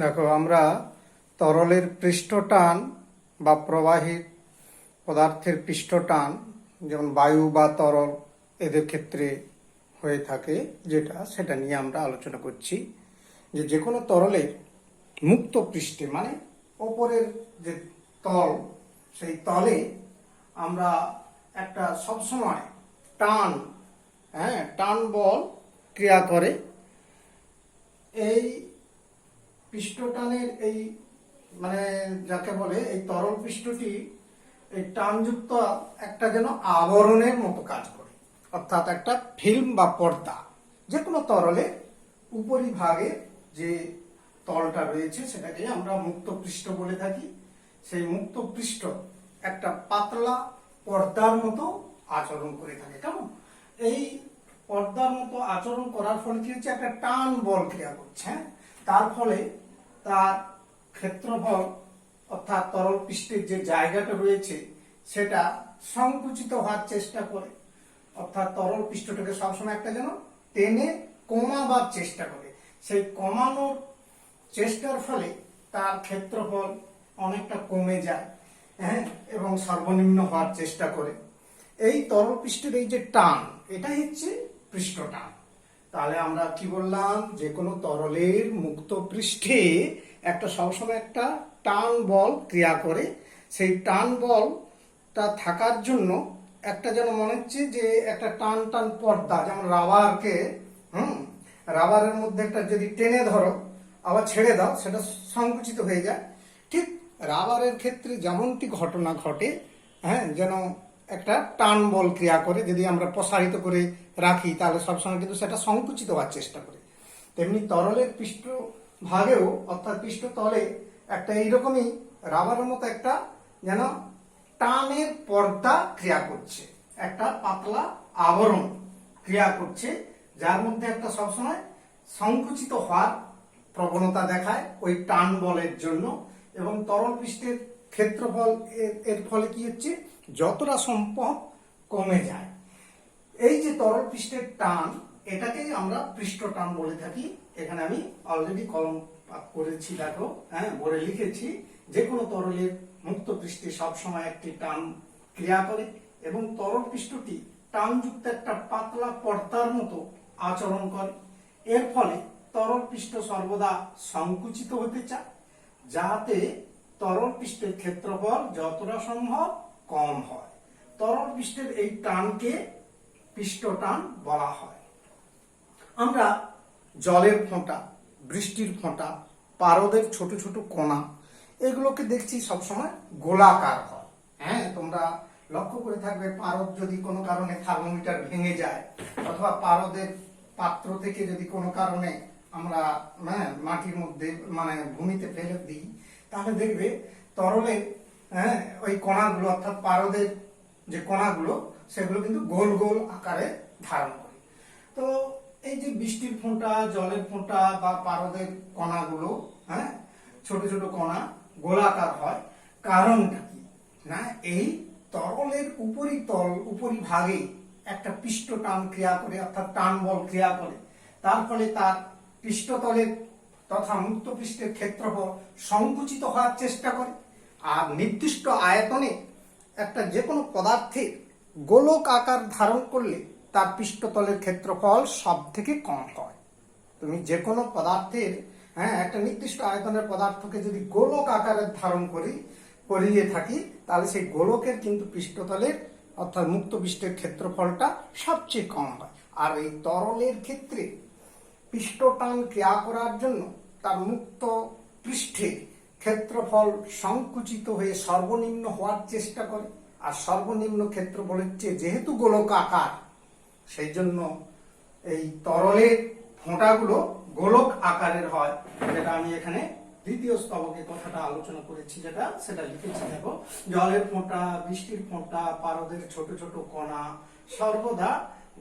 দেখো, আমরা তরলের পৃষ্ঠটান বা প্রবাহী পদার্থের পৃষ্ঠটান, যেমন বায়ু বা তরল, এদের ক্ষেত্রে হয়ে থাকে সেটা নিয়ে আমরা আলোচনা করছি। যে কোনো তরলের মুক্ত পৃষ্ঠে, মানে ওপরের যে তল, সেই তলে আমরা একটা সবসময় টান টান বল ক্রিয়া করে। এই পৃষ্ঠটানের এই মানে যাকে বলে, এই তরল পৃষ্ঠটি এই টানযুক্ত একটা যেন আবরণের মতো কাজ করে, অর্থাৎ একটা ফিল্ম বা পর্দা। যে কোনো তরলে উপরিভাগে যে তলটা রয়েছে সেটাকে আমরা মুক্ত পৃষ্ঠ বলে থাকি। সেই মুক্ত পৃষ্ঠ একটা পাতলা পর্দার মতো আচরণ করে থাকে। কেমন? এই পর্দার মতো আচরণ করার ফলে কি হচ্ছে, একটা টান বল ক্রিয়া করছে। তার ফলে তার ক্ষেত্রফল, অর্থাৎ তরল পৃষ্ঠের যে জায়গাটা রয়েছে সেটা সংকুচিত হওয়ার চেষ্টা করে, অর্থাৎ তরল পৃষ্ঠটাকে সবসময় একটা যেন টেনে কমাবার চেষ্টা করে। সেই কমানোর চেষ্টার ফলে তার ক্ষেত্রফল অনেকটা কমে যায়, এবং সর্বনিম্ন হওয়ার চেষ্টা করে। এই তরল পৃষ্ঠের এই যে টান, এটাই হচ্ছে পৃষ্ঠটান। তাহলে আমরা কি বললাম, যে কোনো তরলের মুক্ত পৃষ্ঠে একটা সবসময় একটা টান বল ক্রিয়া করে। সেই টান বলটা থাকার জন্য একটা যেন মনে হচ্ছে যে একটা টান টান পর্দা, যেমন রাবারকে রাবারের মধ্যে একটা যদি টেনে ধরো আবার ছেড়ে দাও, সেটা সংকুচিত হয়ে যায়। ঠিক রাবারের ক্ষেত্রে যেমনটি ঘটনা ঘটে, যেন একটা টান বল ক্রিয়া করে। যদি আমরা প্রসারিত করে রাখি তাহলে সবসময় কিন্তু সেটা সংকুচিত হওয়ার চেষ্টা করে। তেমনি তরলের পৃষ্ঠভাগেও, অর্থাৎ পৃষ্ঠতলে একটা এইরকমই রাবারের মতো একটা যেন টানের পর্দা ক্রিয়া করছে, একটা পাতলা আবরণ ক্রিয়া করছে, যার মধ্যে একটা সবসময় সংকুচিত হওয়ার প্রবণতা দেখায় ওই টান বলের জন্য। এবং তরল পৃষ্ঠের ক্ষেত্রফল এর ফলে কি হচ্ছে, যতটা সম্ভব কমে যায়। এই যে তরল পৃষ্ঠের টান, এটাকেই আমরা পৃষ্ঠ টান বলে থাকি। এখানে আমি অলরেডি কলম করেছি, দেখো, বোর্ডে লিখেছি, যে কোনো তরলের মুক্ত পৃষ্ঠে সবসময় একটি টান ক্রিয়া করে এবং তরল পৃষ্ঠটি টানযুক্ত একটা পাতলা পর্দার মতো আচরণ করে। এর ফলে তরল পৃষ্ঠ সর্বদা সংকুচিত হতে চায়, যাতে তরল পৃষ্ঠের ক্ষেত্রফল যতটা সম্ভব কম হয়। তরল পৃষ্ঠের এই টানকে পৃষ্ঠটান বলা হয়। আমরা জলের ফোঁটা, বৃষ্টির ফোঁটা, পারদের ছোট ছোট কণা, এগুলোকে দেখছি সবসময় গোলাকার হয়। তোমরা লক্ষ্য করে থাকবে, পারদ যদি কোনো কারণে থার্মোমিটার ভেঙে যায়, অথবা পারদের পাত্র থেকে যদি কোনো কারণে আমরা মাটির মধ্যে মানে ভূমিতে ফেলে দিই, তাহলে দেখবে তরলের ওই কণাগুলো, অর্থাৎ পারদের যে কণাগুলো, সেগুলো কিন্তু গোল গোল আকারে ধারণ করে। তো এই যে বৃষ্টির ফোঁটা, জলের ফোঁটা বা পারদের কণাগুলো, ছোট ছোট কণা গোলাকার হয়, কারণটা কি না, এই তরলের উপরিভাগে একটা পৃষ্ঠটান ক্রিয়া করে, অর্থাৎ টান বল ক্রিয়া করে। তার ফলে তার পৃষ্ঠতলের তথা মুক্ত পৃষ্ঠের ক্ষেত্রফল সংকুচিত হওয়ার চেষ্টা করে। আর নির্দিষ্ট আয়তনে একটা যে কোনো পদার্থের গোলক আকার ধারণ করলে তার পৃষ্ঠতলের ক্ষেত্রফল সব থেকে কম হয়। তুমি যে কোনো পদার্থের একটা নির্দিষ্ট আয়তনের পদার্থকে যদি গোলক আকারে ধারণ করিয়ে থাকি, তাহলে সেই গোলকের কিন্তু পৃষ্ঠতলের, অর্থাৎ মুক্ত পৃষ্ঠের ক্ষেত্রফলটা সবচেয়ে কম হয়। আর এই তরলের ক্ষেত্রে পৃষ্ঠটান ক্রিয়া করার জন্য তার মুক্ত পৃষ্ঠের ক্ষেত্রফল সংকুচিত হয়ে সর্বনিম্ন হওয়ার চেষ্টা করে। আর সর্বনিম্ন ক্ষেত্রফলের চেয়ে যেহেতু গোলক আকার, সেই জন্য এই তরলের ফোঁটাগুলো গোলক আকারের হয়। যেটা আমি এখানে দ্বিতীয় স্তবকে কথাটা আলোচনা করেছি, সেটা লিখেছি। দেখো, জলের ফোঁটা, বৃষ্টির ফোঁটা, পারদের ছোট ছোট কণা সর্বদা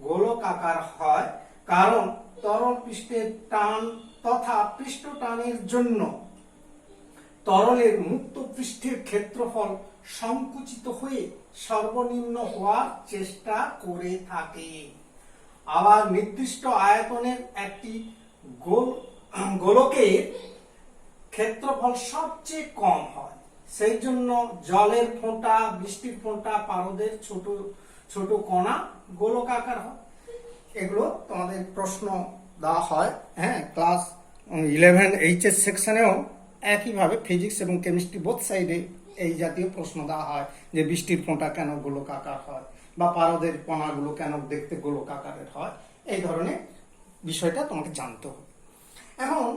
গোলক আকার হয়, কারণ তরল পৃষ্ঠের টান তথা পৃষ্ঠ টানের জন্য তরলের মুক্ত পৃষ্ঠের ক্ষেত্রফল সংকুচিত হয়ে সর্বনিম্ন হওয়ার চেষ্টা করে থাকে। আবার নির্দিষ্ট আয়তনের একটি গোলকের ক্ষেত্রফল সবচেয়ে কম হয়, সেই জন্য জলের ফোঁটা, বৃষ্টির ফোঁটা, পারদের ছোট ছোট কণা গোলকাকার হয়। এগুলো তোমাদের প্রশ্ন দেওয়া হয়, হ্যাঁ, ক্লাস 11 এইচএস সেকশনেও একইভাবে ফিজিক্স এবং কেমিস্ট্রি বোথ সাইডে এই জাতীয় প্রশ্ন দেওয়া হয় যে বৃষ্টির ফোঁটা কেন গোলকাকার হয় বা পারদের কণাগুলো কেন দেখতে গোলকাকারের হয়। এই ধরনের বিষয়টা তোমাকে জানতে হবে। এখন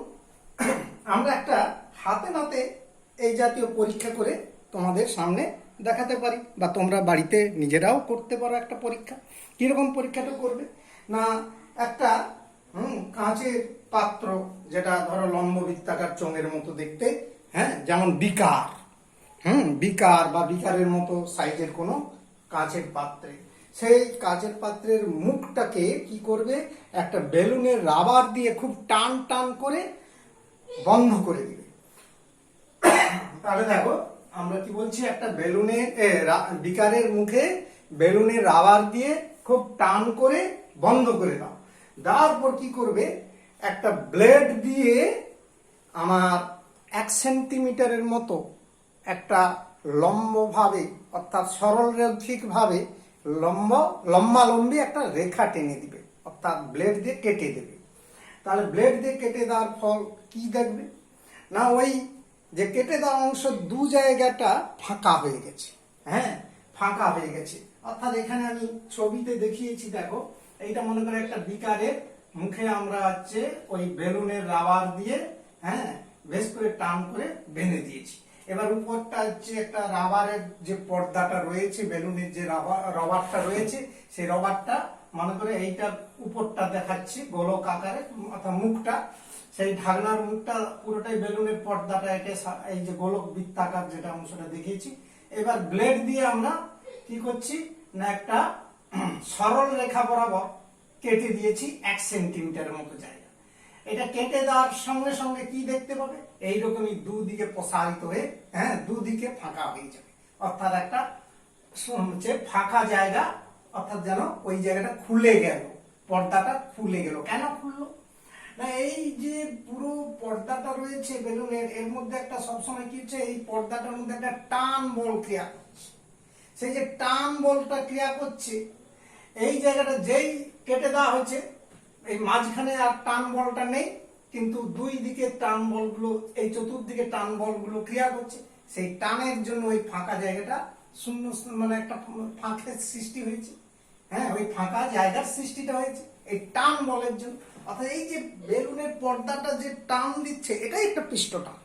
আমরা একটা হাতে নাতে এই জাতীয় পরীক্ষা করে তোমাদের সামনে দেখাতে পারি, বা তোমরা বাড়িতে নিজেরাও করতে পারো একটা পরীক্ষা। কিরকম পরীক্ষাটা করবে না, একটা কাঁচের পাত্র, যেটা ধরো লম্ব বৃত্তাকার চোঙের মতো দেখতে, হ্যাঁ, যেমন বিকার, বিকার বা বিকারের মতো সাইজের কোনো কাঁচের পাত্রে, সেই কাঁচের পাত্রের মুখটাকে কি করবে, একটা বেলুনের রাবার দিয়ে খুব টান টান করে বন্ধ করে দিবে। তাহলে দেখো আমরা কি বলছি, একটা বেলুনের বিকারের মুখে বেলুনের রাবার দিয়ে খুব টান করে বন্ধ করে দাও। দেওয়ার পর কি করবে, একটা ব্লেড দিয়ে আমার 1 সেন্টিমিটারের মতো একটা লম্বভাবে, অর্থাৎ সরলরৈখিক ভাবে লম্বালম্বি একটা রেখা টেনে দিবে, অর্থাৎ ব্লেড দিয়ে কেটে দেবে। তাহলে ব্লেড দিয়ে কেটে দেওয়ার ফল কি দেখবে না, ওই যে কেটে দেওয়া অংশ দু জায়গাটা ফাঁকা হয়ে গেছে, হ্যাঁ, ফাঁকা হয়ে গেছে। অর্থাৎ এখানে আমি ছবিতে দেখিয়েছি, দেখো এইটা মনে করে একটা বিকারের মুখে আমরা হচ্ছে ওই বেলুনের রাবার দিয়ে, হ্যাঁ, বেশ করে টান করে বেঁধে দিয়েছি। এবার উপরটা হচ্ছে একটা রাবারের যে পর্দাটা রয়েছে, বেলুনের যে রবারটা রয়েছে, সেই রবারটা মনে করে এইটার উপরটা দেখাচ্ছি গোলক আকারে, অর্থাৎ মুখটা, সেই ঢাকনার মুখটা পুরোটাই বেলুনের পর্দাটা একে এই যে গোলক বৃত্তাকার যেটা অংশটা দেখিয়েছি। এবার ব্লেড দিয়ে আমরা কি করছি না, একটা সরল রেখা বরাবর কেটে দিয়েছি 1 সেন্টিমিটারের মতো জায়গা। এটা কেটে দেওয়ার সঙ্গে সঙ্গে কি দেখতে পাবে, এইরকমই দুদিকে প্রসারিত হয়ে, হ্যাঁ, দুদিকে ফাঁকা হয়ে যাবে। অর্থাৎ একটা ফাঁকা জায়গা, অর্থাৎ যেন ওই জায়গাটা খুলে গেল, পর্দাটা খুলে গেল। কেন খুললো না, এই যে পুরো পর্দাটা রয়েছে বেলুনের, এর মধ্যে একটা সবসময় কি হচ্ছে, এই পর্দাটার মধ্যে একটা টান বল ক্রিয়া করছে। সেই যে টান বলটা ক্রিয়া করছে, এই জায়গাটা যেই কেটে দেওয়া হয়েছে, এই মাঝখানে আর টান বলটা নেই, কিন্তু দুই দিকে টান বলগুলো, এই চতুর্দিকে টান বলগুলো ক্রিয়া করছে। সেই টানের জন্য ওই ফাঁকা জায়গাটা শূন্য, মানে একটা ফাঁকের সৃষ্টি হয়েছে, হ্যাঁ, ওই ফাঁকা জায়গার সৃষ্টিটা হয়েছে এই টান বলের জন্য। অর্থাৎ এই যে বেলুনের পর্দাটা যে টান দিচ্ছে, এটাই একটা পৃষ্ঠ টান।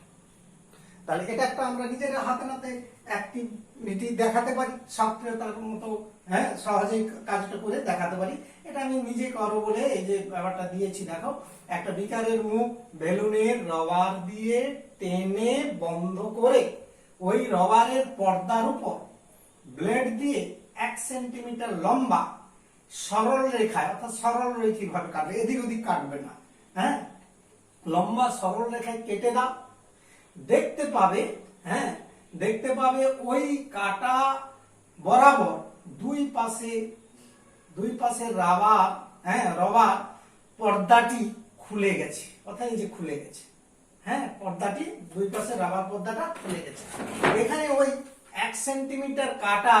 তাহলে এটা একটা আমরা নিজের হাতে নাতে অ্যাক্টিভিটি দেখাতে পারি, সক্রিয়তার মতো, হ্যাঁ, সহজেই কাজটা করে দেখাতে পারি। এটা আমি নিজে করো বলে এই যে ব্যাপারটা দিয়েছি। দেখো একটা বিকারের মুখ বেলুনের রবার দিয়ে টেনে বন্ধ করে ওই রবারের পর্দার উপর ব্লেড দিয়ে 1 সেন্টিমিটার লম্বা সরল রেখায়, অর্থাৎ সরল রৈখিক ভাবে কাটবে, এদিক ওদিক কাটবে না, হ্যাঁ, লম্বা সরল রেখায় কেটে দাও। দেখতে পাবে, হ্যাঁ, দেখতে পাবে ওই কাটা বরাবর দুই পাশে রাবার, হ্যাঁ, রবার পর্দাটি খুলে গেছে, অর্থাৎ এই যে খুলে গেছে, হ্যাঁ, পর্দাটি দুই পাশে রাবার পর্দাটা খুলে গেছে। এখানে ওই 1 সেন্টিমিটার কাটা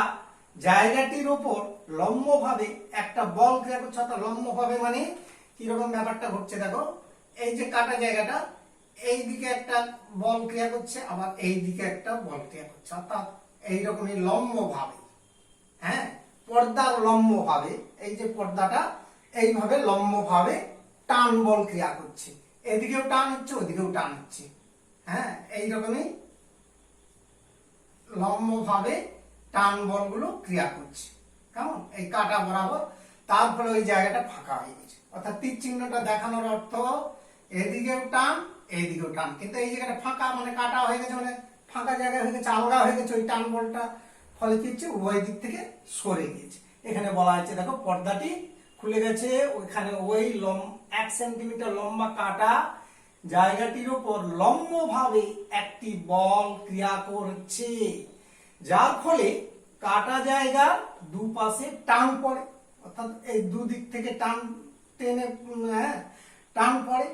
জায়গাটির উপর লম্বভাবে একটা বল ক্রিয়া করছে। অর্থাৎ লম্বভাবে মানে কিরকম ব্যাপারটা ঘটছে, দেখো এই যে কাটা জায়গাটা, এই দিকে একটা বল ক্রিয়া করছে, আবার এই দিকে একটা বল ক্রিয়া করছে। অর্থাৎ এইরকমই লম্বভাবে, হ্যাঁ, পর্দার লম্বভাবে, এই যে পর্দাটা এইভাবে লম্বভাবে টান বল ক্রিয়া করছে, এদিকেও টান হচ্ছে, ওদিকেও টান হচ্ছে, হ্যাঁ, এইরকমই লম্বভাবে টান বলগুলো ক্রিয়া করছে, কেমন, এই কাটা বরাবর। তার ফলে ওই জায়গাটা ফাঁকা হয়ে গেছে। অর্থাৎ তীর চিহ্নটা দেখানোর অর্থ এদিকেও টান, এইদিকেও টান, কিন্তু এই জায়গাটা ফাঁকা, মানে কাটা হয়ে গেছে, মানে ফাঁকা জায়গা হয়ে গেছে, আলগা হয়ে গেছে ওই টান বলটা। ফলে কি হচ্ছে, উভয় দিক থেকে সরে গিয়েছে। এখানে বলা হয়েছে দেখো পর্দাটি খুলে গেছে, ওইখানে ওই 1 সেন্টিমিটার লম্বা কাটা জায়গাটির উপর লম্বভাবে একটি বল ক্রিয়া করছে, যার ফলে কাটা জায়গার দুপাশে টান পড়ে। অর্থাৎ এই দুদিক থেকে টান টেনে, টান পড়ে,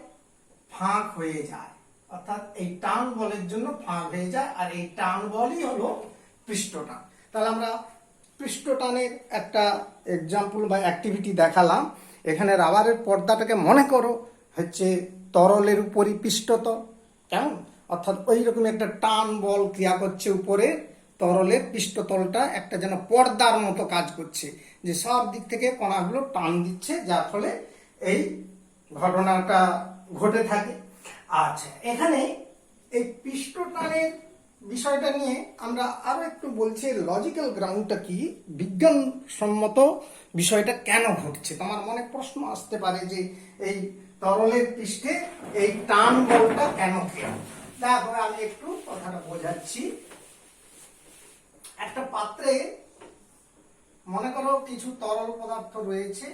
ফাঁক হয়ে যায়। অর্থাৎ এই টান বলের জন্য ফাঁক হয়ে যায়, আর এই টান বলই হলো পৃষ্ঠটান। তাহলে আমরা পৃষ্ঠটানের একটা এক্সাম্পল বা অ্যাক্টিভিটি দেখালাম। এখানে রাবারের পর্দাটাকে মনে করো হচ্ছে তরলের উপরই পৃষ্ঠতল, কেমন? অর্থাৎ ওই রকম একটা টান বল ক্রিয়া করছে উপরে, তরলের পৃষ্ঠতলটা একটা যেন পর্দার মতো কাজ করছে, যে সব দিক থেকে কণাগুলো টান দিচ্ছে, যার ফলে এই ঘটনাটা ঘটে থাকে। আচ্ছা, এখানে এই পৃষ্ঠটানের বিষয়টা নিয়ে আমরা আরো একটু বলছি, লজিক্যাল গ্রাউন্ডটা কি, বিজ্ঞানসম্মত বিষয়টা কেন ঘটছে। তোমার মনে প্রশ্ন আসতে পারে যে এই তরলের পৃষ্ঠে এই টান বলটা কেন ক্রিয়া। তারপরে আমি একটু কথাটা বোঝাচ্ছি। একটা পাত্রে মনে করো কিছু তরল পদার্থ রয়েছে,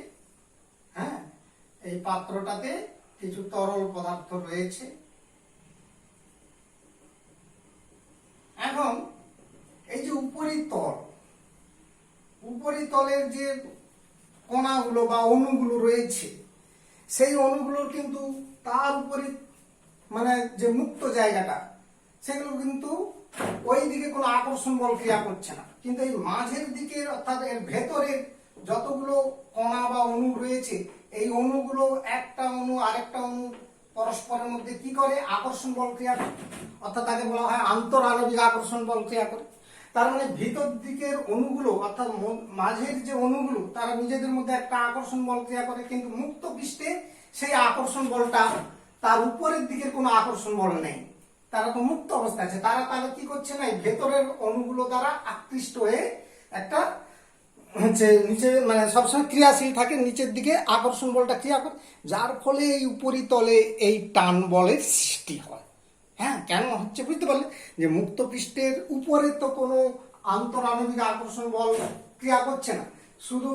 হ্যাঁ, এই পাত্রটাতে কিছু তরল পদার্থ রয়েছে। এখন এই যে উপরিতলের যে কণাগুলো বা অণুগুলো রয়েছে, সেই অণুগুলোর কিন্তু তার উপরে মানে যে মুক্ত জায়গাটা, সেগুলো কিন্তু ওই দিকে কোনো আকর্ষণ বল ক্রিয়া করছে না, কিন্তু এই মাঝের দিকের অর্থাৎ এর ভেতরের যতগুলো কণা বা অণু রয়েছে, এই অণুগুলো একটা অণু আরেকটা অণু পরস্পরের মধ্যে কি করে, আকর্ষণ বল ক্রিয়া করে, অর্থাৎ তাকে বলা হয় আন্তঃআণবিক আকর্ষণ বল ক্রিয়া করে। তার মানে ভিতর দিকের অণুগুলো অর্থাৎ মাঝের যে অণুগুলো তারা নিজেদের মধ্যে একটা আকর্ষণ বল ক্রিয়া করে, কিন্তু মুক্ত পৃষ্ঠে সেই আকর্ষণ বলটা, তার উপরের দিকের কোনো আকর্ষণ বল নেই, তারা তো মুক্ত অবস্থায় আছে। তারা তাহলে কি করছে না, ভেতরের অণুগুলো দ্বারা আকৃষ্ট হয়ে একটা হচ্ছে নিচে মানে সবসময় ক্রিয়াশীল থাকে, নিচের দিকে আকর্ষণ বলটা ক্রিয়া করে, যার ফলে এই উপরিতলে এই টান বলের সৃষ্টি হয়। হ্যাঁ, কেন হচ্ছে বুঝতে পারলে, যে মুক্ত পৃষ্ঠের উপরে তো কোনো আন্তঃআণবিক আকর্ষণ বল ক্রিয়া করছে না, শুধু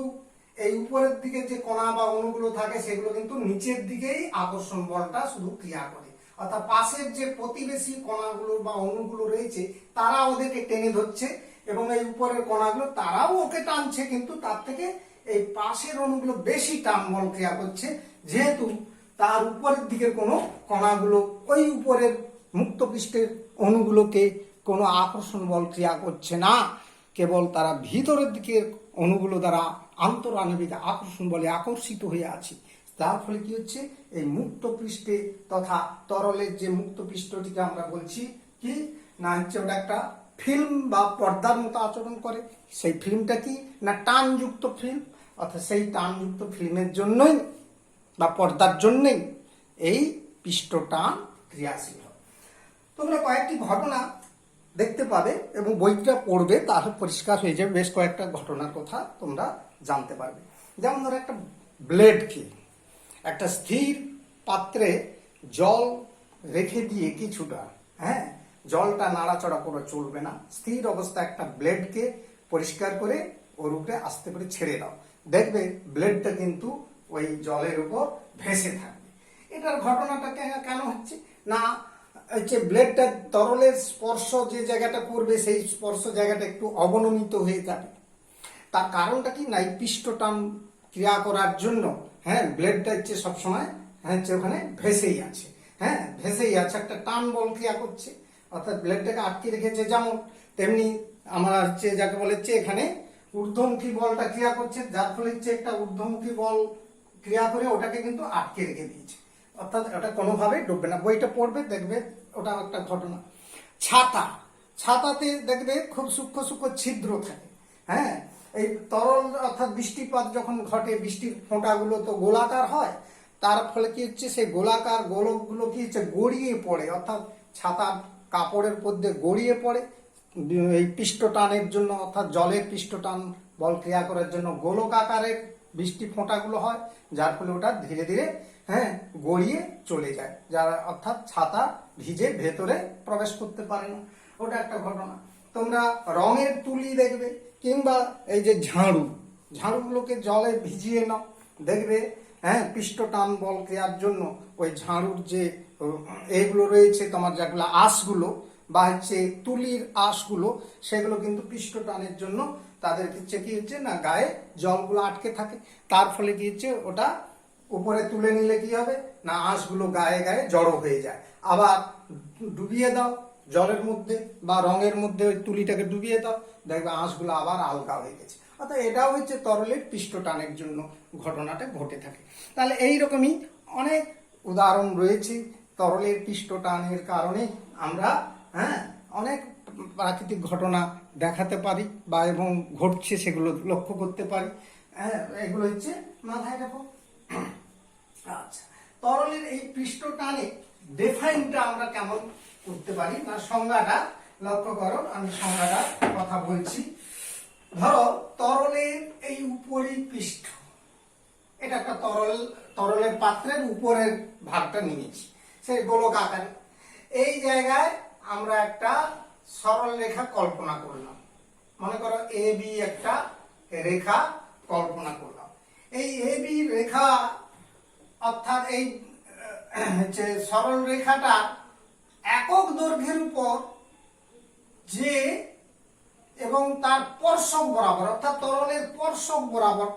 এই উপরের দিকে যে কণা বা অণুগুলো থাকে সেগুলো কিন্তু নিচের দিকেই আকর্ষণ বলটা শুধু ক্রিয়া করে, অর্থাৎ পাশের যে প্রতিবেশী কণাগুলো বা অণুগুলো রয়েছে তারা ওদেরকে টেনে ধরছে, এবং এই উপরের কণাগুলো তারাও ওকে টানছে, কিন্তু তার থেকে এই পাশের অণুগুলো বেশি টান বল ক্রিয়া করছে, যেহেতু তার উপরের দিকের কোনো কণাগুলো ওই উপরের মুক্ত পৃষ্ঠের অণুগুলোকে কোনো আকর্ষণ বল ক্রিয়া করছে না, কেবল তারা ভিতরের দিকের অণুগুলো দ্বারা আন্তঃআণবিক আকর্ষণ বলে আকর্ষিত হয়ে আছে। তার ফলে কি হচ্ছে, এই মুক্ত পৃষ্ঠে তথা তরলের যে মুক্ত পৃষ্ঠটিকে আমরা বলছি কি না, হচ্ছে ওটা একটা ফিল্ম বা পর্দার মতো আচরণ করে। সেই ফিল্মটা কি না, টানযুক্ত ফিল্ম, অর্থাৎ সেই টানযুক্ত ফিল্মের জন্যই বা পর্দার জন্যই এই পৃষ্ঠটান ক্রিয়াশীল হয়। তোমরা কয়েকটি ঘটনা দেখতে পাবে এবং বইটা পড়বে, তাহলে পরিষ্কার হয়ে যাবে, বেশ কয়েকটা ঘটনার কথা তোমরা জানতে পারবে। যেমন ধরো একটা ব্লেডকে একটা স্থির পাত্রে জল রেখে দিয়ে কিছুটা, হ্যাঁ, জলটা নাড়াচড়া করে চলবে না, স্থির অবস্থা একটা ব্লেডকে পরিষ্কার করে ওর উপরে আস্তে করে ছেড়ে দাও, দেখবে ব্লেডটা কিন্তু ওই জলের উপর ভেসে থাকবে। এটার ঘটনাটা কেন হচ্ছে না, হচ্ছে ব্লেডটা তরলের স্পর্শ যে জায়গাটা করবে সেই স্পর্শ জায়গাটা একটু অবনমিত হয়ে যাবে। তার কারণটা কি না, এই পৃষ্ঠটান ক্রিয়া করার জন্য, হ্যাঁ, ব্লেডটা হচ্ছে সবসময় হচ্ছে ওখানে ভেসেই আছে, হ্যাঁ, ভেসেই আছে, একটা টান বল ক্রিয়া করছে, অর্থাৎ ব্লেডটাকে আটকে রেখেছে। যেমন তেমনি আমরা হচ্ছে যাকে বলে হচ্ছে এখানে ঊর্ধ্বমুখী বলটা ক্রিয়া করছে, যার ফলে হচ্ছে একটা ঊর্ধ্বমুখী বল ক্রিয়া করে ওটাকে কিন্তু আটকে রেখে দিয়েছে, অর্থাৎ ওটা কোনোভাবেই ডুববে না। বইটা পড়বে, দেখবে ওটা একটা ঘটনা। ছাতাতে দেখবে খুব সূক্ষ্ম সূক্ষ্ম ছিদ্র থাকে, হ্যাঁ, এই তরল অর্থাৎ বৃষ্টিপাত যখন ঘটে, বৃষ্টির ফোঁটাগুলো তো গোলাকার হয়, তার ফলে কি হচ্ছে, সেই গোলাকার গোলকগুলো কি হচ্ছে গড়িয়ে পড়ে, অর্থাৎ ছাতার কাপড়ের মধ্যে গড়িয়ে পড়ে। এই পৃষ্ঠটানের জন্য অর্থাৎ জলের পৃষ্ঠটান বল ক্রিয়া করার জন্য গোলক আকারের বৃষ্টি ফোঁটাগুলো হয়, যার ফলে ওটা ধীরে ধীরে, হ্যাঁ, গড়িয়ে চলে যায়, যার অর্থাৎ ছাতা ভিজে ভেতরে প্রবেশ করতে পারে না। ওটা একটা ঘটনা। তোমরা রঙের তুলি দেখবে, কিংবা এই যে ঝাড়ুগুলোকে জলে ভিজিয়ে নাও, দেখবে, হ্যাঁ, পৃষ্ঠটান বল ক্রিয়ার জন্য ওই ঝাড়ুর যে এগুলো রয়েছে তোমার, যেগুলো আঁশগুলো বা হচ্ছে তুলির আঁশগুলো, সেগুলো কিন্তু পৃষ্ঠটানের জন্য তাদের হচ্ছে কি হচ্ছে না, গায়ে জলগুলো আটকে থাকে, তার ফলে কি হচ্ছে ওটা উপরে তুলে নিলে কি হবে না, আঁশগুলো গায়ে গায়ে জড়ো হয়ে যায়, আবার ডুবিয়ে দাও জলের মধ্যে বা রঙের মধ্যে ওই তুলিটাকে ডুবিয়ে দাও, দেখবে আঁশগুলো আবার আলগা হয়ে গেছে। অর্থাৎ এটাও হচ্ছে তরলের পৃষ্ঠটানের জন্য ঘটনাটা ঘটে থাকে। তাহলে এইরকমই অনেক উদাহরণ রয়েছে তরলের পৃষ্ঠটানের কারণে আমরা অনেক প্রাকৃতিক ঘটনা দেখাতে পারি বা এবং ঘটছে সেগুলো লক্ষ্য করতে পারি। এগুলো হচ্ছে মাথায় রাখো। আচ্ছা, তরলের এই পৃষ্ঠটানে ডিফাইনটা আমরা কেমন করতে পারি না সংজ্ঞাটা লক্ষ্য করো, আমি সংজ্ঞাটা কথা বলছি। ধরো তরলের এই উপরি পৃষ্ঠ, এটা একটা তরলের পাত্রের উপরের ভাগটা নিয়েছি সেই গোলক আকারে। এই জায়গায় আমরা একটা সরল রেখা কল্পনা করলাম, মনে করো এ বি একটা রেখা কল্পনা করলাম। এই এ বি রেখা অর্থাৎ এই হচ্ছে সরল রেখাটা একক দৈর্ঘ্যের উপর যে এবং তার স্পর্শক বরাবর অর্থাৎ তরলের স্পর্শক বরাবর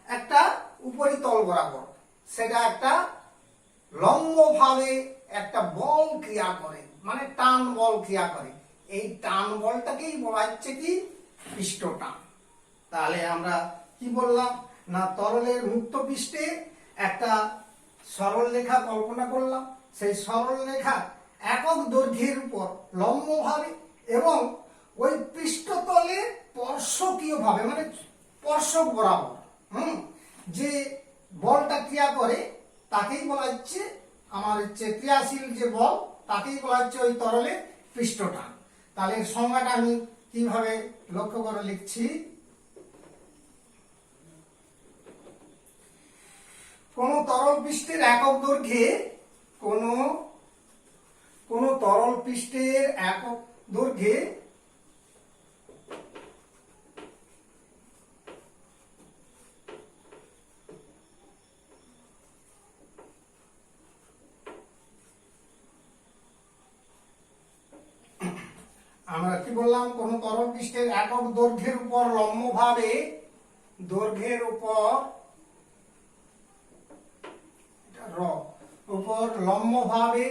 একটা উপরিতল বরাবর সেটা একটা লম্বভাবে একটা বল ক্রিয়া করে, মানে টান বল ক্রিয়া করে। এই টান বলটাকেই বলা হচ্ছে কি পৃষ্ঠ টান। তাহলে আমরা কি বললাম না তরলের মুক্ত পৃষ্ঠে একটা সরল রেখা কল্পনা করলাম, সেই সরল রেখা একক দৈর্ঘ্যের উপর লম্বভাবে এবং ওই পৃষ্ঠতলে স্পর্শকীয় ভাবে মানে স্পর্শক বরাবর যে বলটা ক্রিয়া করে তাকেই বলা হচ্ছে আমার হচ্ছে ক্রিয়াশীল যে বল, তাকেই বলা হচ্ছে ওই তরলের পৃষ্ঠটান। তাহলে এর সংজ্ঞাটা আমি কিভাবে লক্ষ্য করে লিখছি, কোন তরল পৃষ্ঠের একক দৈর্ঘ্যে কোন তরল পৃষ্ঠের একক দৈর্ঘ্যে আমরা কি বললাম কোন তরল পৃষ্ঠের একক দৈর্ঘ্যের উপর লম্বভাবে দৈর্ঘ্যের উপর লম্বভাবে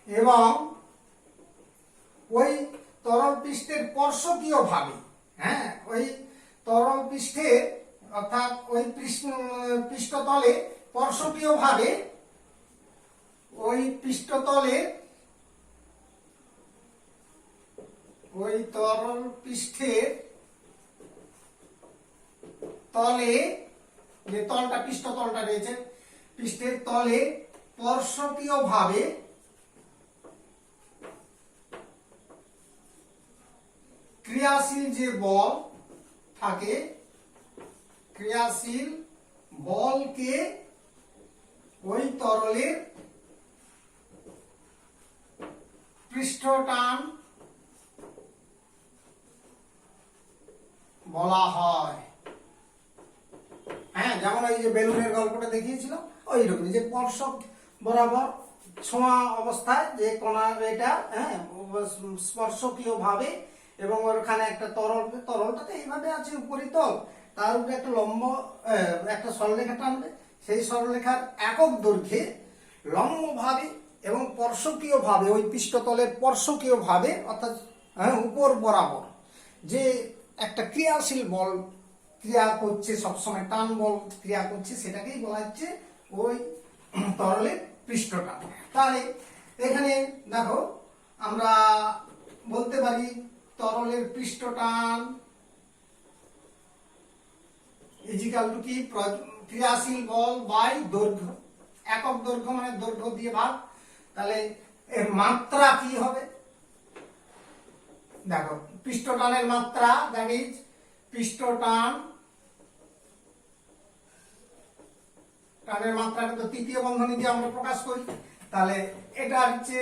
এবং ওই তরল পৃষ্ঠের স্পর্শকীয় ভাবে ওই তরল পৃষ্ঠের অর্থাৎ ওই পৃষ্ঠতলে স্পর্শকীয় ভাবে ওই পৃষ্ঠতলে ওই তরল পৃষ্ঠের তলে যে তলটা পৃষ্ঠতলটা রয়েছে পৃষ্ঠের তলে স্পর্শকীয় ভাবে ক্রিয়াশীল যে বল থাকে ক্রিয়াশীল বলকে ওই তরলের পৃষ্ঠটান বলা হয়। যেমন ওই যে বেলুনের গল্পটা দেখিয়েছিলাম ওই রকম যে স্পর্শক বরাবর ছোঁয়া অবস্থায় যে কোনা এটা স্পর্শকীয় ভাবে এবং ওখানে একটা তরলটাতে এইভাবে আছে উপরিতল, তার উপরে একটা লম্ব একটা সরলরেখা টানবে, সেই সরলরেখার একক দৈর্ঘ্যে লম্বভাবে এবং স্পর্শকীয় ভাবে ওই পৃষ্ঠতলের স্পর্শকীয় ভাবে অর্থাৎ উপর বরাবর যে একটা ক্রিয়াশীল বল ক্রিয়া করছে, সবসময় টান বল ক্রিয়া করছে, সেটাকেই বলা হচ্ছে ওই তরলের পৃষ্ঠটান। তাহলে এখানে দেখো আমরা বলতে পারি তরলের পৃষ্ঠটান ইজিক্যাল টু কি ক্রিয়াশীল বল বাই দৈর্ঘ্য, একক দৈর্ঘ্য মানে দৈর্ঘ্য দিয়ে ভাগ। তাহলে এর মাত্রা কি হবে দেখো, পৃষ্ঠটানের মাত্রা দ্যাট ইজ পৃষ্ঠটান টানের মাত্রাটা তো তৃতীয় বন্ধনী দিয়ে আমরা প্রকাশ করি। তাহলে এটা হচ্ছে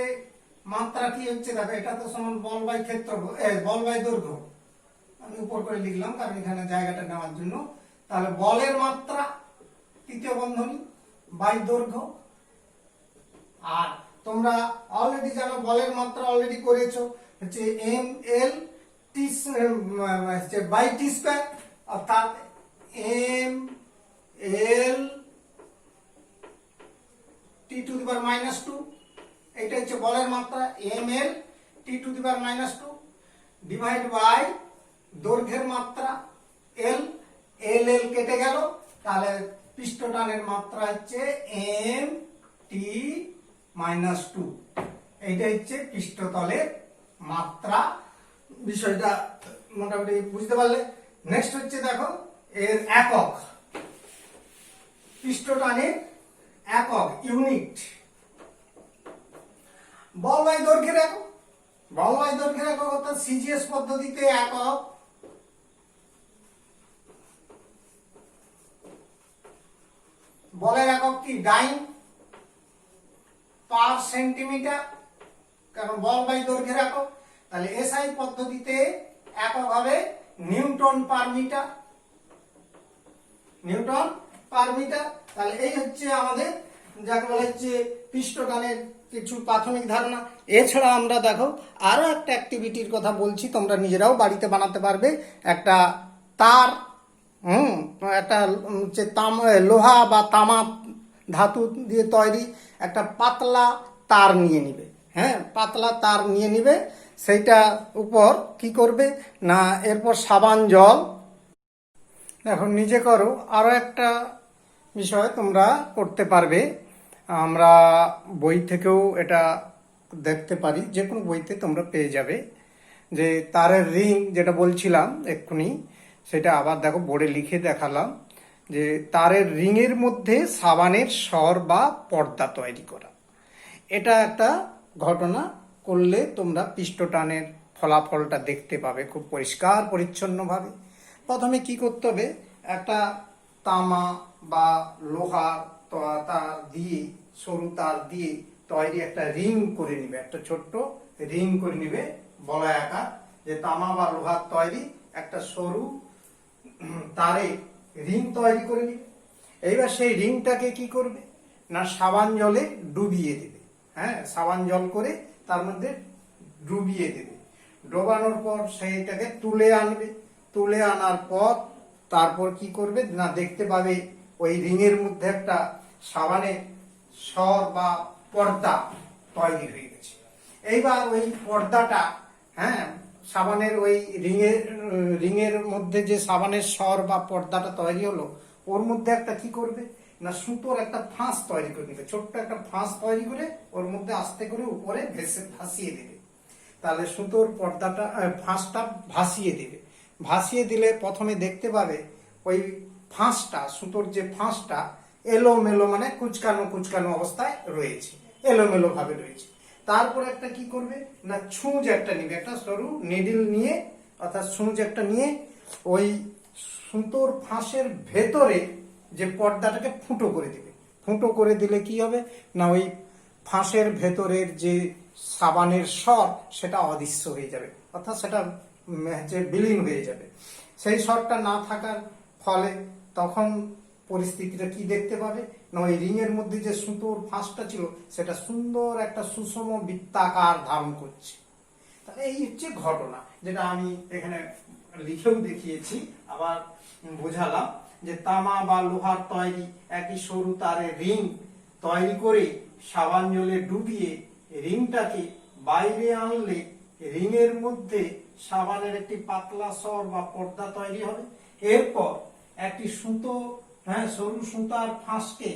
মাত্রা কি হচ্ছে দেখো, এটা তো সমান বল বাই ক্ষেত্রফল বল বাই দৈর্ঘ্য, আমি উপর করে লিখলাম কারণ এখানে জায়গাটা নেওয়ার জন্য। তাহলে বলের মাত্রা তৃতীয় বন্ধনী বাই দৈর্ঘ্য। আর তোমরা অলরেডি জানো বলের মাত্রা অলরেডি করেছো হচ্ছে M L T by T square, অর্থাৎ এম এল T⁻², এটা হচ্ছে বলের মাত্রা ml T⁻², ডিভাইড বাই দৈর্ঘ্যের মাত্রা l, l কেটে গেল, তাহলে পৃষ্ঠটানের মাত্রা হচ্ছে m⁻²। এইটা হচ্ছে পৃষ্ঠতলের মাত্রা। বিষয়টা মোটামুটি বুঝতে পারলে। নেক্সট হচ্ছে দেখো এর একক, পৃষ্ঠটানের একক ইউনিট, বল বাই দৈর্ঘ্যের একক। বল বাই দৈর্ঘ্যের একক অর্থাৎ সিজিএস পদ্ধতিতে একক বলের একক কি ডাইন পার সেন্টিমিটার, কারণ বল বাই দৈর্ঘ্যের একক। তাহলে এসআই পদ্ধতিতে একক হবে newton per metre, newton per metre. তাহলে এই হচ্ছে আমাদের যাকে বলা হচ্ছে পৃষ্ঠটানের কিছু প্রাথমিক ধারণা। এছাড়া আমরা দেখো আরো একটা অ্যাক্টিভিটির কথা বলছি, তোমরা নিজেরাও বাড়িতে বানাতে পারবে। একটা তার একটা হচ্ছে লোহা বা তামা ধাতু দিয়ে তৈরি একটা পাতলা তার নিয়ে নিবে। হ্যাঁ, পাতলা তার নিয়ে নিবে, সেইটা উপর কি করবে না এরপর সাবান জল। এখন নিজে করো। আরো একটা বিষয় তোমরা করতে পারবে, আমরা বই থেকেও এটা দেখতে পারি, যে কোনো বইতে তোমরা পেয়ে যাবে, যে তারের রিং যেটা বলছিলাম এক্ষুনি, সেটা আবার দেখো বোর্ডে লিখে দেখালাম, যে তারের রিংয়ের মধ্যে সাবানের স্বর বা পর্দা তৈরি করা। এটা একটা ঘটনা করলে তোমরা পৃষ্ঠটানের ফলাফলটা দেখতে পাবে খুব পরিষ্কার পরিচ্ছন্নভাবে। প্রথমে কি করতে হবে, একটা তামা বা লোহার তার দিয়ে, সরু তার দিয়ে তৈরি একটা রিং করে নিবে, একটা ছোট্ট রিং করে নিবে বলয় আকার, যে তামা বা লোহার তৈরি একটা সরু তারে রিং তৈরি করে নিবে। এইবার সেই রিংটাকে কি করবে না সাবান জলে ডুবিয়ে দেবে। হ্যাঁ, সাবান জল করে তার মধ্যে ডুবিয়ে দেবে। ডোবানোর পর সেইটাকে তুলে আনবে। তুলে আনার পর তারপর কি করবে না দেখতে পাবে ওই রিংয়ের মধ্যে একটা সাবানের স্বর বা পর্দা তৈরি হয়ে গেছে। এইবার ওই পর্দাটা, হ্যাঁ, সাবানের ওই রিংয়ের মধ্যে যে সাবানের স্বর বা পর্দাটা তৈরি হলো, ওর মধ্যে একটা কি করবে না সুতোর একটা ফাঁস তৈরি করে নেবে, ছোট্ট একটা ফাঁস তৈরি করে ওর মধ্যে আস্তে করে উপরে ভাসিয়ে দেবে। তাহলে সুতোর পর্দাটা ফাঁসটা ভাসিয়ে দেবে। ভাসিয়ে দিলে প্রথমে দেখতে পাবে ওই ফাঁসটা, সুতোর যে ফাঁসটা এলোমেলো, মানে কুচকানো কুচকানো অবস্থায় রয়েছে, এলোমেলো ভাবে রয়েছে। তারপর একটা কি করবে না ছুঁচ একটা নিবে, একটা সরু নিডিল নিয়ে, অর্থাৎ ছুঁচ একটা নিয়ে ওই সুতোর ফাঁসের ভেতরে যে পর্দাটাকে ফুটো করে দিবে। ফুটো করে দিলে কি হবে না ওই ফাঁসের ভেতরের যে সাবানের স্বর সেটা অদৃশ্য হয়ে যাবে, অর্থাৎ সেটা বিলীন হয়ে যাবে। সেই স্বরটা না থাকার ফলে তখন পরিস্থিতিটা কি দেখতে পাবে না ওই রিং এর মধ্যে যে সুতোর ফাঁসটা ছিল সেটা সুন্দর একটা সুষম বৃত্তাকার ধারণ করছে। তাহলে এই হচ্ছে ঘটনা, যেটা আমি এখানে লিখেও দেখিয়েছি, আবার বোঝালাম, যে তামা বা লোহার তৈরি একই সরু তারে রিং তৈরি করে সাবান জলে ডুবিয়ে রিংটাকে বাইরে আনলে রিং এর মধ্যে সাবানের একটি পাতলা স্বর বা পর্দা তৈরি হবে। এরপর একটি সুতো, হ্যাঁ, সরু সুতার ফাঁসকে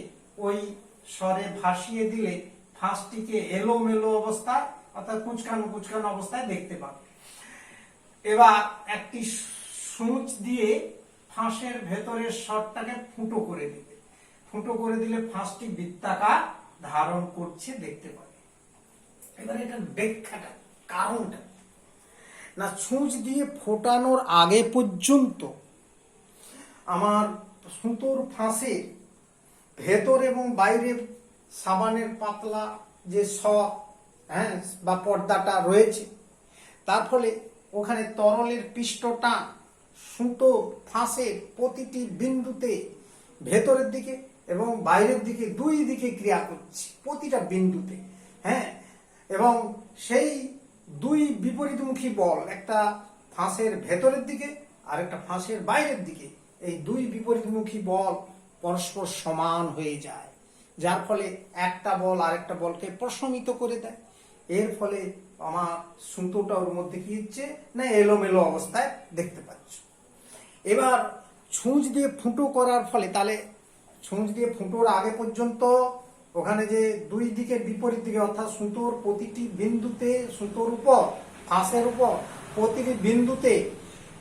ওই স্বরে ভাসিয়ে দিলে ফাঁসটিকে এলোমেলো অবস্থায়, অর্থাৎ কুচকানো কুচকানো অবস্থায় দেখতে পাবে। এবার একটি সূচ দিয়ে ফাঁসের ভেতরের স্বরটাকে ফুটো করে দিবে। ফুটো করে দিলে ফাঁসটি বৃত্তাকার ধারণ করছে দেখতে পাবে। এবার এটার ব্যাখ্যাটা, কারণটা না সূচ দিয়ে ফোটানোর আগে পর্যন্ত আমার সুতোর ফাঁসে ভেতর এবং বাইরে সাবানের পাতলা যে স্বর, হ্যাঁ, বা পর্দাটা রয়েছে, তার ফলে ওখানে তরলের পৃষ্ঠটা সুতো ফাঁসের প্রতিটি বিন্দুতে ভেতরের দিকে এবং বাইরের দিকে দুই দিকে ক্রিয়া করছে, প্রতিটা বিন্দুতে। হ্যাঁ, এবং সেই দুই বিপরীতমুখী বল, একটা ফাঁসের ভেতরের দিকে আর একটা ফাঁসের বাইরের দিকে, এই দুই বিপরীতমুখী বল পরস্পর সমান হয়ে যায়। যার ফলে একটা বল আরেকটা বলকে প্রশমিত করে দেয়। এর ফলে আমার সুতোটা ওর মধ্যে কি হচ্ছে না এলোমেলো অবস্থায় দেখতে পাচ্ছ। এবার ছুঁচ দিয়ে ফুটো করার ফলে তাহলে ছুঁচ দিয়ে ফুটোর আগে পর্যন্ত ওখানে যে দুই দিকের বিপরীত দিকে অর্থাৎ সুতোর প্রতিটি বিন্দুতে সুতোর উপর ফাঁসের উপর প্রতিটি বিন্দুতে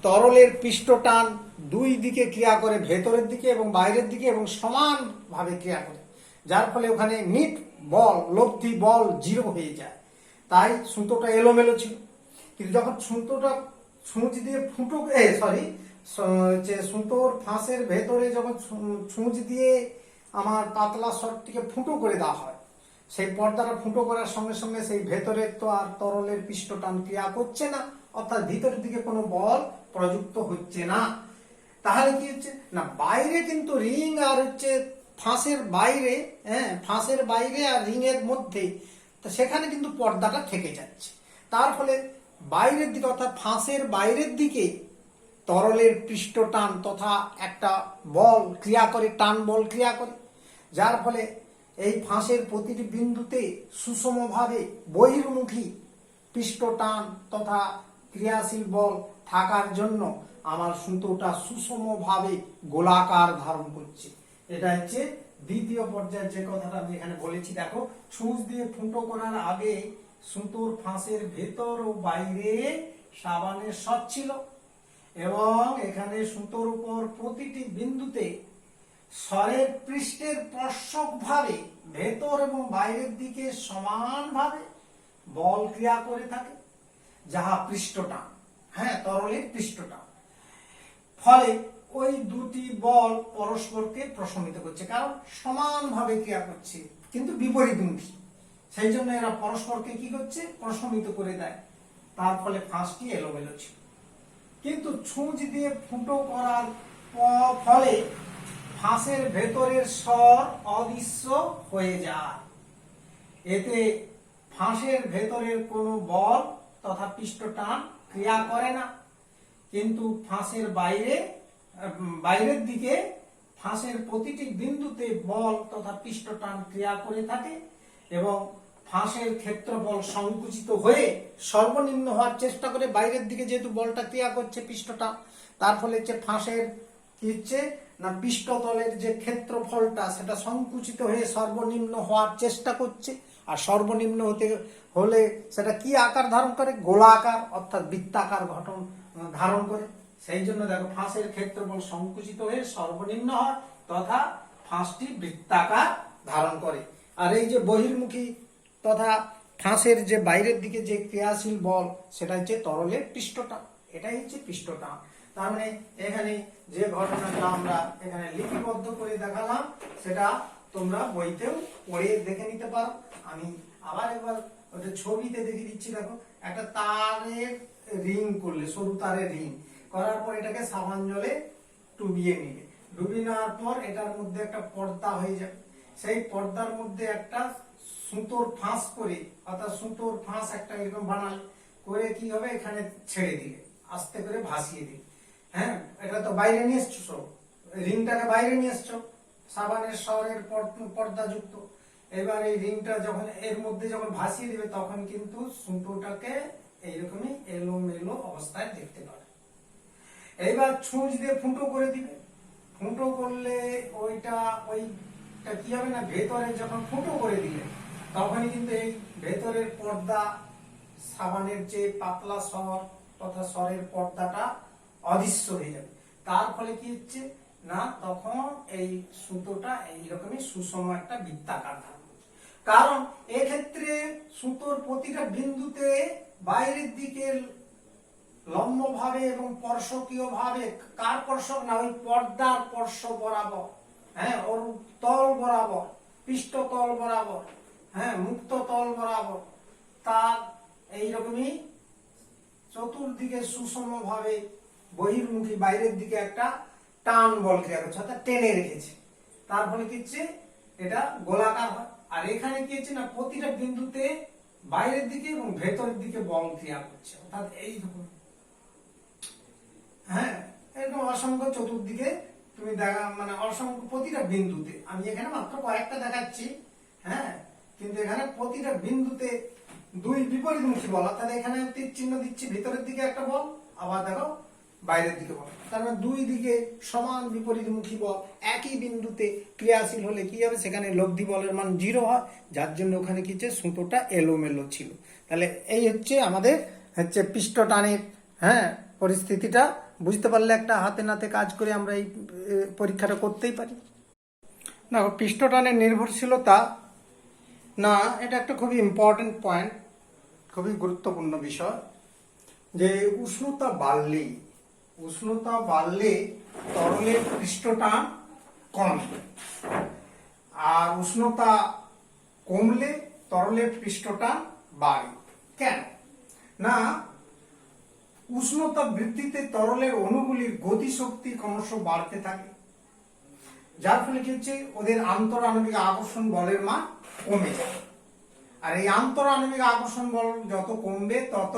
তরলের পৃষ্ঠটান দুই দিকে ক্রিয়া করে, ভেতরের দিকে এবং বাইরের দিকে এবং সমানভাবে ক্রিয়া করে, যার ফলে ওখানে নিট বল লব্ধি বল 0 হয়ে যায়। তাই সুতোটা এলোমেলো ছিল। কিন্তু যখন সুতোটা ছুঁচ দিয়ে ফুটো সুতোর ফাঁসের ভেতরে যখন ছুঁচ দিয়ে আমার পাতলা শর্টটিকে ফুটো করে দেওয়া হয়, সেই পর্দাটা ফুটো করার সঙ্গে সঙ্গে সেই ভেতরের তো আর তরলের পৃষ্ঠটান ক্রিয়া করছে না, অর্থাৎ ভিতরের দিকে কোনো বল প্রযুক্ত হচ্ছে না। তাহলে কি হচ্ছে না বাইরে কিন্তু রিং আর হচ্ছে ফাঁসের বাইরে, ফাঁসের বাইরে আর রিং এর মধ্যে সেখানে কিন্তু পর্দাটা থেকে যাচ্ছে। তার ফলে বাইরের দিকে অর্থাৎ ফাঁসের বাইরের দিকে তরলের পৃষ্ঠটান তথা একটা বল ক্রিয়া করে, টান বল ক্রিয়া করে, যার ফলে এই ফাঁসের প্রতিটি বিন্দুতে সুষমভাবে বহির্মুখী পৃষ্ঠটান তথা ক্রিয়াশীল বল থাকার জন্য আমার সুতোটা সুষমভাবে গোলাকার ধারণ করছে। এটা হচ্ছে দ্বিতীয় পর্যায়ের যে কথাটা আমি এখানে বলেছি। দেখো, ছুঁচ দিয়ে ফুটো করার আগে সুতোর ফাঁসের ভেতর ও বাইরে সাবানের সর ছিল এবং এখানে সুতোর উপর প্রতিটি বিন্দুতে স্বরের পৃষ্ঠের স্পর্শক ভাবে ভেতর এবং বাইরের দিকে সমানভাবে বল ক্রিয়া করে থাকে, যাহা পৃষ্ঠটান, তরলের পৃষ্ঠটান। ফলে ওই দুটি বল পরস্পরকে প্রশমিত করছে, কারণ সমানভাবে ক্রিয়া করছে কিন্তু বিপরীতমুখী, সেই জন্য এরা পরস্পরকে কি করছে প্রশমিত করে দেয়। তার ফলে ফাঁসটি এলোমেলো ছিল। কিন্তু ছুঁচ দিয়ে ফুটো করার ফলে ফাঁসের ভেতরের স্বর অদৃশ্য হয়ে যায়। এতে ফাঁসের ভেতরের কোনো বল তথা পৃষ্ঠটান ক্রিয়া করে না, কিন্তু ফাঁসের বাইরের দিকে ফাঁসের প্রতিটি বিন্দুতে বল তথা পৃষ্ঠটান ক্রিয়া করে থাকে এবং ফাঁসের ক্ষেত্রফল সংকুচিত হয়ে সর্বনিম্ন হওয়ার চেষ্টা করে। বাইরের দিকে যেহেতু বলটা ক্রিয়া করছে পৃষ্ঠটা, তার ফলে হচ্ছে ফাঁসের কি হচ্ছে না পৃষ্ঠতলের যে ক্ষেত্রফলটা সেটা সংকুচিত হয়ে সর্বনিম্ন হওয়ার চেষ্টা করছে। আর সর্বনিম্ন হতে হলে সেটা কি আকার ধারণ করে, গোলাকার অর্থাৎ বৃত্তাকার গঠন ধারণ করে। সেই জন্য দেখো ফাঁসের ক্ষেত্রফল সংকুচিত হয়ে সর্বনিম্ন হয় তথা ফাঁসটি বৃত্তাকার ধারণ করে। আর এই যে বহির্মুখী তথা ফাঁসের যে বাইরের দিকে যে ক্রিয়াশীল বল সেটা হচ্ছে তরলের পৃষ্ঠটান, এটাই হচ্ছে পৃষ্ঠটান। তার মানে এখানে যে ঘটনাটা আমরা এখানে লিপিবদ্ধ করে দেখালাম সেটা তোমরা বইতেও পড়ে দেখে নিতে পারো। আমি আবার একবার ওটা ছবিতে দেখিয়ে দিচ্ছি। দেখো, একটা তারের রিং করলে, সরু তারের রিং করার পর এটাকে সাবান জলে ডুবিয়ে নিবে, ডুবিয়ে নেওয়ার পর এটার মধ্যে একটা পর্দা হয়ে যাবে। সেই পর্দার মধ্যে একটা সুতোর ফাঁস করে, অর্থাৎ সুতোর ফাঁস একটা এরকম বানালে করে কি হবে এখানে ছেড়ে দিলে, আস্তে করে ভাসিয়ে দিলে। এটা তো বাইরে নিয়ে এসছো, রিংটাকে বাইরে নিয়ে এসছো সাবানের স্বরের পর্দা যুক্ত। এবার এই রিংটা যখন এর মধ্যে যখন ভাসিয়ে দিবে তখন কিন্তু সুতোটাকে এইরকমই এলোমেলো অবস্থায় দেখতে পাবে। এইবার ছুঁচ দিয়ে ফুটো করে দিবে। ফুটো করলে ওইটা কি হবে না ভেতরে যখন ফুটো করে দিলে তখনই কিন্তু এই ভেতরের পর্দা সাবানের যে পাতলা স্বর তথা স্বরের পর্দাটা অদৃশ্য হয়ে যাবে। তার ফলে কি হচ্ছে না তখন এই সুতোটা এইরকমই সুষম একটা বৃত্তাকার ধারণ করছে। কারণ এক্ষেত্রে সুতোর প্রতিটা বিন্দুতে বাইরের দিকে লম্ব ভাবে এবং স্পর্শকীয় ভাবে, কার স্পর্শক না ওই পর্দার স্পর্শ বরাবর, ওর তল বরাবর, পৃষ্ঠতল বরাবর, মুক্ত তল বরাবর তার এইরকমই চতুর্দিকে সুষম ভাবে বহির্মুখী বাইরের দিকে একটা টান বল ক্রিয়া করছে, অর্থাৎ টেনে রেখেছে। তার ফলে কি হচ্ছে এটা গোলাকার হয়। আর এখানে কি হচ্ছে না প্রতিটা বিন্দুতে বাইরের দিকে এবং ভেতরের দিকে বল ক্রিয়া করছে, অর্থাৎ এইরকম এরকম অসংখ্য চতুর্দিকে তুমি দেখা মানে অসংখ্য প্রতিটা বিন্দুতে, আমি এখানে মাত্র কয়েকটা দেখাচ্ছি, হ্যাঁ, কিন্তু এখানে প্রতিটা বিন্দুতে দুই বিপরীতমুখী বল, অর্থাৎ এখানে তীর চিহ্ন দিচ্ছি ভিতরের দিকে একটা বল, আবার দেখো বাইরের দিকে বল, তার মানে দুই দিকে সমান বিপরীতমুখী বল একই বিন্দুতে ক্রিয়াশীল হলে কি হবে, সেখানে লব্ধি বলের মান 0 হয়, যার জন্য ওখানে কি হচ্ছে সুতোটা এলোমেলো ছিল। তাহলে এই হচ্ছে আমাদের পৃষ্ঠ টানের, হ্যাঁ, পরিস্থিতিটা বুঝতে পারলে একটা হাতে নাতে কাজ করে আমরা এই পরীক্ষাটা করতেই পারি। না, পৃষ্ঠ টানের নির্ভরশীলতা, না, এটা একটা খুবই ইম্পর্টেন্ট পয়েন্ট, খুবই গুরুত্বপূর্ণ বিষয়, যে উষ্ণতা বাড়লে তরলের পৃষ্ঠটান কমে, আর উষ্ণতা কমলে তরলের পৃষ্ঠটান বাড়ে। কেন? না, উষ্ণতা বৃদ্ধিতে তরলের অণুগুলির গতিশক্তি ক্রমশ বাড়তে থাকে, যার ফলে কি হচ্ছে ওদের আন্তঃআণবিক আকর্ষণ বলের মান কমে যায়, আর এই আন্তঃআণবিক আকর্ষণ বল যত কমবে তত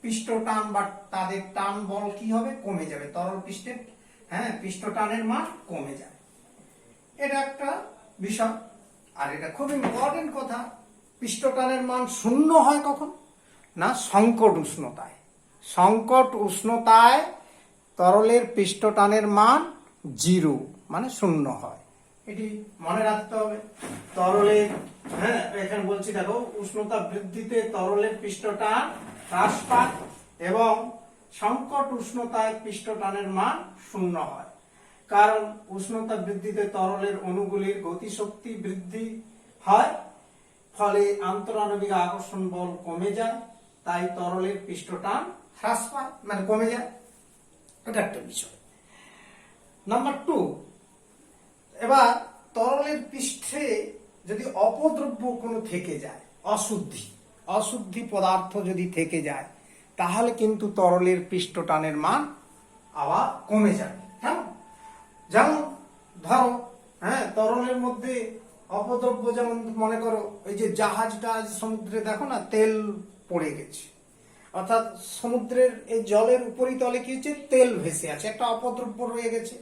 পৃষ্ঠ টান বা তাদের টান বল কি হবে, কমে যাবে, তরল পৃষ্ঠের, হ্যাঁ, পৃষ্ঠ টানের মান কমে যায়। এটা একটা বিষয়। আর এটা খুব ইম্পর্টেন্ট কথা, পৃষ্ঠ টানের মান শূন্য হয় কখন? না, সংকট উষ্ণতায় তরলের পৃষ্ঠ টানের মান 0 মানে শূন্য হয়। এটি মনে রাখতে হবে। তরলের, হ্যাঁ, এখানে বলছি দেখো, উষ্ণতা বৃদ্ধিতে তরলের পৃষ্ঠটান হ্রাস পায় এবং সংকট উষ্ণতায় পৃষ্ঠটানের মান 0 হয়, কারণ উষ্ণতা বৃদ্ধিতে তরলের অণুগুলির গতিশক্তি বৃদ্ধি হয়, ফলে আন্তঃআণবিক আকর্ষণ বল কমে যায়, তাই তরলের পৃষ্ঠটান হ্রাস পায় মানে কমে যায়। এটা একটা বিষয়। নাম্বার 2, এবার তরলের পৃষ্ঠে যদি অপদ্রব্য কোনো থেকে যায়, অশুদ্ধি পদার্থ যদি থেকে যায়, তাহলে কিন্তু তরলের পৃষ্ঠটানের মান আবার কমে যাবে। কেমন? যেমন ধরো, হ্যাঁ, তরলের মধ্যে অপদ্রব্য, যেমন মনে করো এই যে জাহাজটা সমুদ্রে দেখো না, তেল পড়ে গেছে, অর্থাৎ সমুদ্রের এই জলের উপরিতলে কি হচ্ছে, তেল ভেসে আছে, একটা অপদ্রব্য রয়ে গেছে,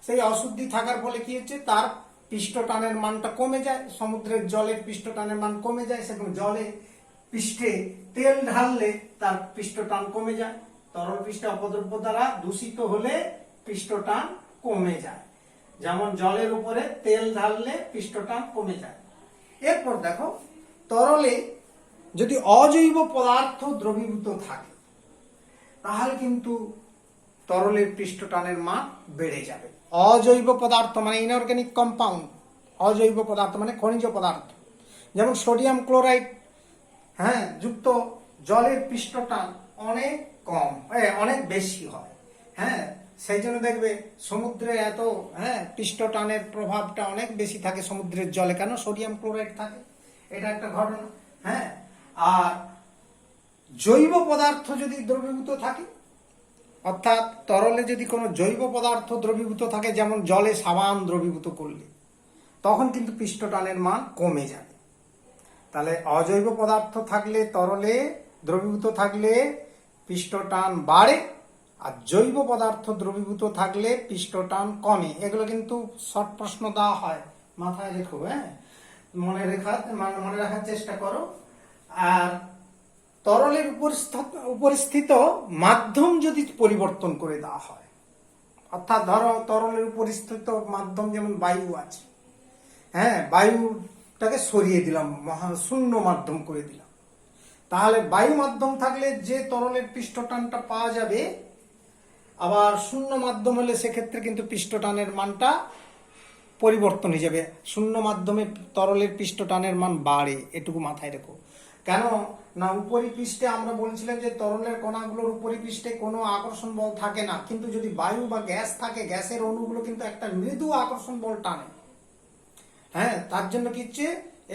সেই অশুদ্ধি থাকার ফলে কি হচ্ছে, তার পৃষ্ঠটানের মানটা কমে যায়, সমুদ্রের জলের পৃষ্ঠটানের মান কমে যায়, সেরকম জলে পৃষ্ঠে তেল ঢাললে তার পৃষ্ঠটান কমে যায়। তরল পৃষ্ঠে অপদ্রব্য দ্বারা দূষিত হলে পৃষ্ঠটান কমে যায়, যেমন জলের উপরে তেল ঢাললে পৃষ্ঠটান কমে যায়। এরপর দেখো, তরলে যদি অজৈব পদার্থ দ্রবীভূত থাকে, তাহলে কিন্তু তরলের পৃষ্ঠটানের মান বেড়ে যাবে। অজৈব পদার্থ মানে ইনঅর্গানিক কম্পাউন্ড, অজৈব পদার্থ মানে খনিজ পদার্থ, যেমন সোডিয়াম ক্লোরাইড, হ্যাঁ, যুক্ত জলের পৃষ্ঠটান অনেক কম, অনেক বেশি হয়, হ্যাঁ, সেই জন্য দেখবে সমুদ্রে এত, হ্যাঁ, পৃষ্ঠটানের প্রভাবটা অনেক বেশি থাকে সমুদ্রের জলে, কেন? সোডিয়াম ক্লোরাইড থাকে। এটা একটা ঘটনা, হ্যাঁ। আর জৈব পদার্থ যদি দ্রবীভূত থাকে, অর্থাৎ তরলে যদি কোনো জৈব পদার্থ দ্রবীভূত থাকে, যেমন জলে সাবান দ্রবীভূত করলে, তখন কিন্তু পৃষ্ঠটানের মান কমে যাবে। তাহলে অজৈব পদার্থ থাকলে, তরলে দ্রবীভূত থাকলে পৃষ্ঠটান বাড়ে, আর জৈব পদার্থ দ্রবীভূত থাকলে পৃষ্ঠটান কমে। এগুলো কিন্তু শর্ট প্রশ্ন দেওয়া হয়, মাথায় রেখো, হ্যাঁ, মনে রাখার চেষ্টা করো। আর তরলের উপরিস্থিত মাধ্যম যদি পরিবর্তন করে দেওয়া হয়, অর্থাৎ ধরো তরলের উপরিস্থিত মাধ্যম যেমন বায়ু আছে, হ্যাঁ, বায়ুটাকে সরিয়ে দিলাম, শূন্য মাধ্যম করে দিলাম, তাহলে বায়ু মাধ্যম থাকলে যে তরলের পৃষ্ঠটানটা পাওয়া যাবে, আবার শূন্য মাধ্যম হলে সেক্ষেত্রে কিন্তু পৃষ্ঠটানের মানটা পরিবর্তন হয়ে যাবে। শূন্য মাধ্যমে তরলের পৃষ্ঠটানের মান বাড়ে, এটুকু মাথায় রেখো। কেন না, উপরিপৃষ্ঠে আমরা বলছিলাম যে তরলের কণাগুলোর উপরিপৃষ্ঠে কোনো আকর্ষণ বল থাকে না, কিন্তু যদি বায়ু বা গ্যাস থাকে, গ্যাসের অণুগুলো কিন্তু একটা মৃদু আকর্ষণ বল টানে, হ্যাঁ, তার জন্য কি হচ্ছে,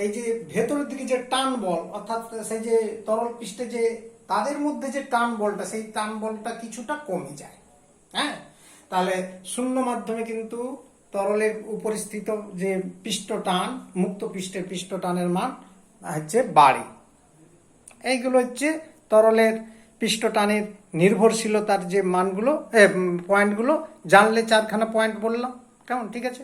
এই যে ভেতরের দিকে যে টান বল, অর্থাৎ সেই যে তরল পৃষ্ঠে যে তাদের মধ্যে যে টান বলটা, সেই টান বলটা কিছুটা কমে যায়, হ্যাঁ। তাহলে শূন্য মাধ্যমে কিন্তু তরলের উপরিস্থিত যে পৃষ্ঠটান, মুক্ত পৃষ্ঠের পৃষ্ঠটানের মান হচ্ছে বাড়ে। এইগুলো হচ্ছে তরলের পৃষ্ঠটানের নির্ভরশীলতার যে মানগুলো পয়েন্টগুলো জানলে, 4খানা পয়েন্ট বললাম, কেমন? ঠিক আছে।